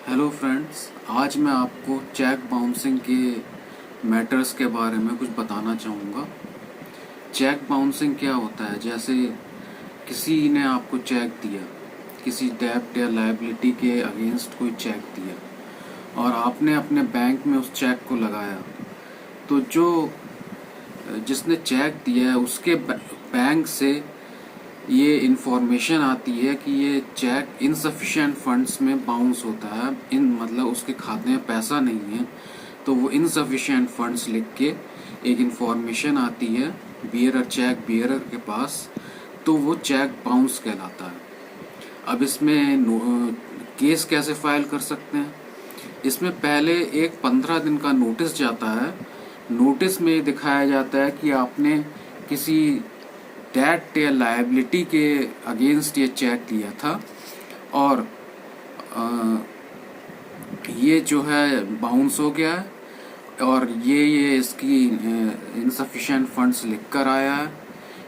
Hello friends, आज मैं आपको चेक बाउंसिंग के मैटर्स के बारे में कुछ बताना चाहूँगा। चेक बाउंसिंग क्या होता है? जैसे किसी ने आपको चेक दिया, किसी डेब्ट या लायबिलिटी के अगेंस्ट कोई चेक दिया और आपने अपने बैंक में उस चेक को लगाया, तो जो जिसने चेक दिया है उसके बैंक से ये इन्फॉर्मेशन आती है कि ये चेक इनसफिशिएंट फंड्स में बाउंस होता है। मतलब उसके खाते में पैसा नहीं है, तो वो इनसफिशिएंट फंड्स लिख के एक इन्फॉर्मेशन आती है बियरर, चेक बियरर के पास, तो वो चेक बाउंस कहलाता है। अब इसमें केस कैसे फाइल कर सकते हैं? इसमें पहले एक 15 दिन का नोटिस जाता है। नोटिस में दिखाया जाता है कि आपने किसी डेट या लायबिलिटी के अगेंस्ट ये चेक दिया था और ये जो है बाउंस हो गया है और ये इसकी इनसफिशिएंट फंड्स लिख कर आया है।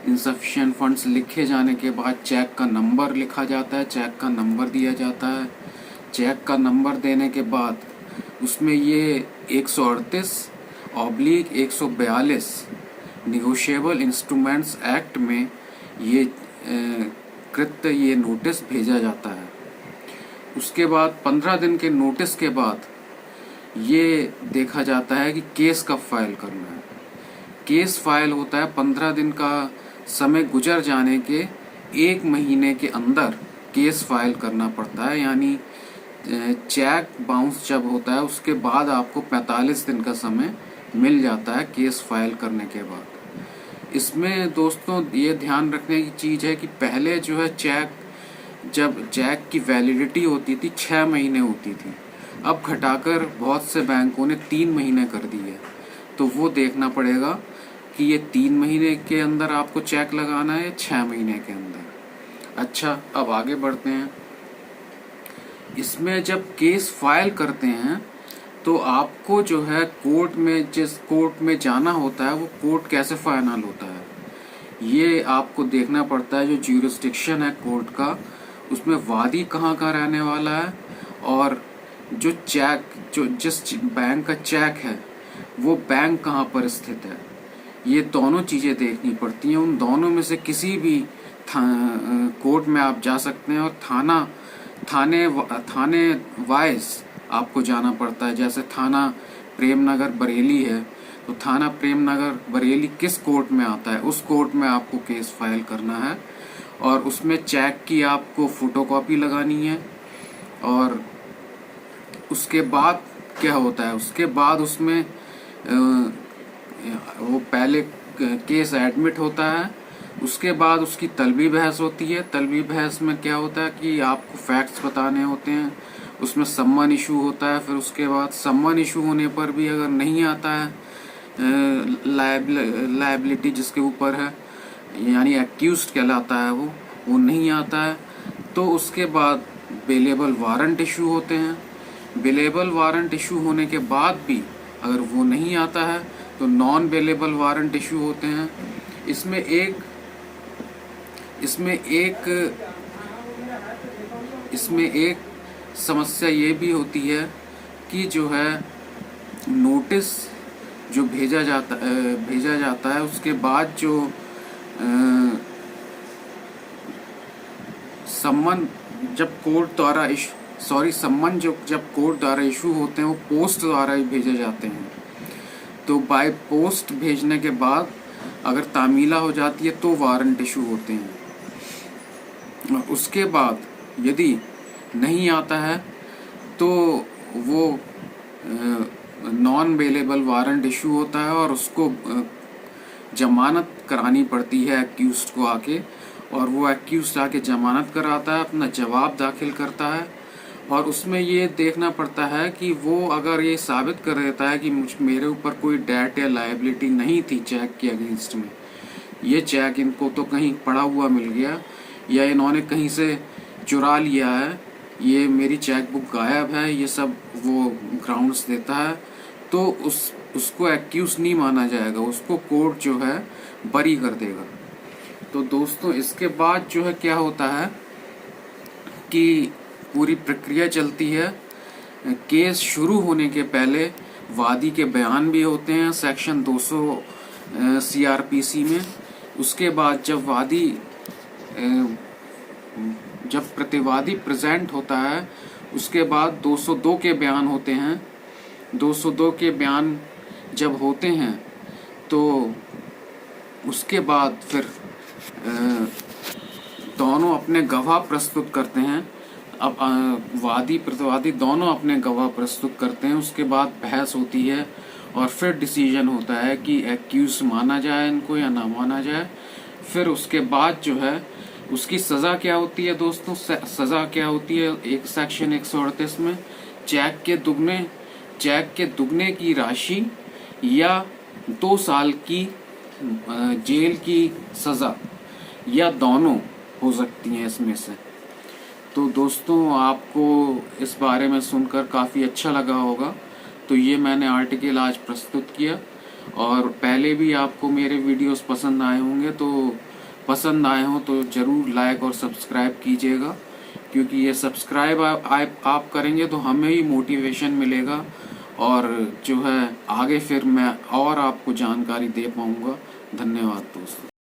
इनसफिशिएंट फंड्स लिखे जाने के बाद चेक का नंबर लिखा जाता है, चेक का नंबर दिया जाता है। चेक का नंबर देने के बाद उसमें ये 138/142 निगोशिएबल इंस्ट्रूमेंट्स एक्ट में ये ये नोटिस भेजा जाता है। उसके बाद 15 दिन के नोटिस के बाद ये देखा जाता है कि केस कब फाइल करना है। केस फाइल होता है 15 दिन का समय गुजर जाने के 1 महीने के अंदर केस फाइल करना पड़ता है। यानी चेक बाउंस जब होता है उसके बाद आपको 45 दिन का समय मिल जाता है केस फाइल करने के बाद। इसमें दोस्तों ये ध्यान रखने की चीज़ है कि पहले जो है जब चेक की वैलिडिटी होती थी 6 महीने होती थी, अब घटाकर बहुत से बैंकों ने 3 महीने कर दी है। तो वो देखना पड़ेगा कि ये 3 महीने के अंदर आपको चेक लगाना है या 6 महीने के अंदर। अच्छा, अब आगे बढ़ते हैं। इसमें जब केस फाइल करते हैं तो आपको जो है जिस कोर्ट में जाना होता है वो कोर्ट कैसे फाइनल होता है ये आपको देखना पड़ता है। जो ज्यूरिसडिक्शन है कोर्ट का, उसमें वादी कहाँ का रहने वाला है और जो जिस बैंक का चेक है वो बैंक कहाँ पर स्थित है, ये दोनों चीज़ें देखनी पड़ती हैं। उन दोनों में से किसी भी कोर्ट में आप जा सकते हैं और थाने वाइज आपको जाना पड़ता है। जैसे थाना प्रेमनगर बरेली है, तो थाना प्रेमनगर बरेली किस कोर्ट में आता है, उस कोर्ट में आपको केस फाइल करना है और उसमें चेक की आपको फोटोकॉपी लगानी है। और उसके बाद क्या होता है, उसके बाद उसमें वो पहले केस एडमिट होता है, उसके बाद उसकी तलबी बहस होती है। तलबी बहस में क्या होता है कि आपको फैक्ट्स बताने होते हैं, उसमें सम्मन इशू होता है। फिर उसके बाद सम्मन इशू होने पर भी अगर नहीं आता है लायबिलिटी जिसके ऊपर है, यानी एक्यूज्ड कहलाता है, वो नहीं आता है, तो उसके बाद बेलेबल वारंट इशू होते हैं। बेलेबल वारंट इशू होने के बाद भी अगर वो नहीं आता है तो नॉन बेलेबल वारंट इशू होते हैं। इसमें एक समस्या ये भी होती है कि जो है नोटिस जो भेजा जाता है उसके बाद जो सम्मन जब कोर्ट द्वारा सम्मन जब कोर्ट द्वारा इशू होते हैं वो पोस्ट द्वारा ही भेजे जाते हैं। तो बाय पोस्ट भेजने के बाद अगर तामीला हो जाती है तो वारंट इशू होते हैं। उसके बाद यदि नहीं आता है तो वो नॉन बेलेबल वारंट इशू होता है और उसको जमानत करानी पड़ती है एक्यूज्ड को आके, और वो एक्यूज्ड आके जमानत कराता है, अपना जवाब दाखिल करता है। और उसमें ये देखना पड़ता है कि वो अगर ये साबित कर देता है कि मेरे ऊपर कोई डेट या लायबिलिटी नहीं थी चेक के अगेंस्ट में, ये चेक इनको तो कहीं पड़ा हुआ मिल गया या इन्होंने कहीं से चुरा लिया है, ये मेरी चेक बुक गायब है, ये सब वो ग्राउंड्स देता है, तो उसको एक्यूज नहीं माना जाएगा, उसको कोर्ट जो है बरी कर देगा। तो दोस्तों इसके बाद जो है क्या होता है कि पूरी प्रक्रिया चलती है। केस शुरू होने के पहले वादी के बयान भी होते हैं सेक्शन 200 सीआरपीसी में। उसके बाद जब प्रतिवादी प्रेजेंट होता है उसके बाद 202 के बयान होते हैं। 202 के बयान जब होते हैं तो उसके बाद फिर दोनों अपने गवाह प्रस्तुत करते हैं। अब वादी प्रतिवादी दोनों अपने गवाह प्रस्तुत करते हैं। उसके बाद बहस होती है और फिर डिसीजन होता है कि एक्यूज माना जाए इनको या ना माना जाए। फिर उसके बाद जो है उसकी सज़ा क्या होती है दोस्तों। सज़ा क्या होती है, एक सेक्शन 138 में चेक के दुगने की राशि या 2 साल की जेल की सज़ा या दोनों हो सकती हैं इसमें से। तो दोस्तों आपको इस बारे में सुनकर काफ़ी अच्छा लगा होगा। तो ये मैंने आर्टिकल आज प्रस्तुत किया, और पहले भी आपको मेरे वीडियोस पसंद आए होंगे, तो पसंद आए हों तो ज़रूर लाइक और सब्सक्राइब कीजिएगा, क्योंकि ये सब्सक्राइब आप करेंगे तो हमें ही मोटिवेशन मिलेगा और जो है आगे फिर मैं और आपको जानकारी दे पाऊँगा। धन्यवाद दोस्तों।